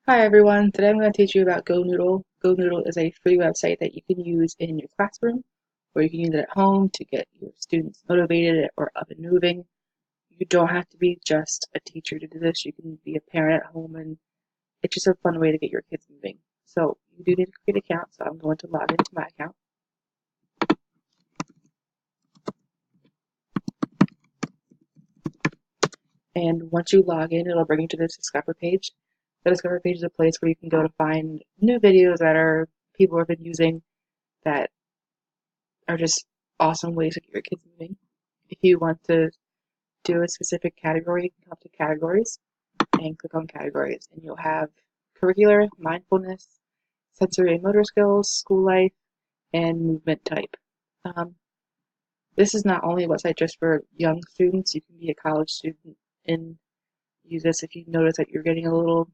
Hi everyone, today I'm going to teach you about GoNoodle. GoNoodle is a free website that you can use in your classroom, or you can use it at home to get your students motivated or up and moving. You don't have to be just a teacher to do this, you can be a parent at home, and it's just a fun way to get your kids moving. So you do need to create an account, so I'm going to log into my account. And once you log in, it'll bring you to this Discover page. The Discover page is a place where you can go to find new videos that people have been using that are just awesome ways to get your kids moving. If you want to do a specific category, you can come up to categories and click on categories, and you'll have curricular, mindfulness, sensory and motor skills, school life, and movement type. Um, this is not only a website just for young students. You can be a college student and use this if you notice that you're getting a little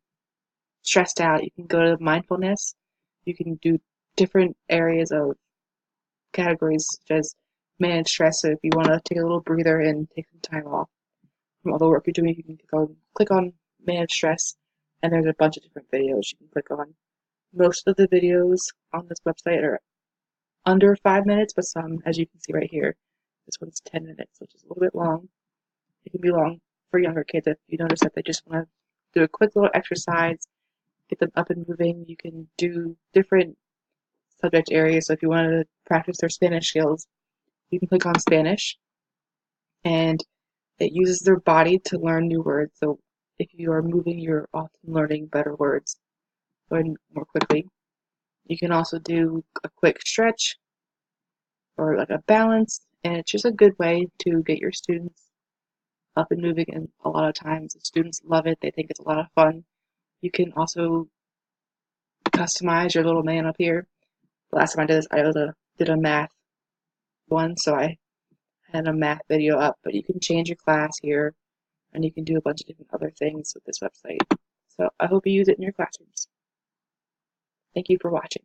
stressed out. You can go to mindfulness. You can do different areas of categories such as manage stress. So if you want to take a little breather and take some time off from all the work you're doing, you can click on manage stress, and there's a bunch of different videos you can click on. Most of the videos on this website are under 5 minutes, but some, as you can see right here, this one's 10 minutes, which is a little bit long. It can be long for younger kids if you notice that they just want to do a quick little exercise, get them up and moving. You can do different subject areas. So if you want to practice their Spanish skills, you can click on Spanish, and it uses their body to learn new words. So if you are moving, you're often learning better words, learning more quickly. You can also do a quick stretch or like a balance, and it's just a good way to get your students up and moving. And a lot of times the students love it. They think it's a lot of fun. You can also customize your little man up here. The last time I did this, did a math one, so I had a math video up, but you can change your class here, and you can do a bunch of different other things with this website. So I hope you use it in your classrooms. Thank you for watching.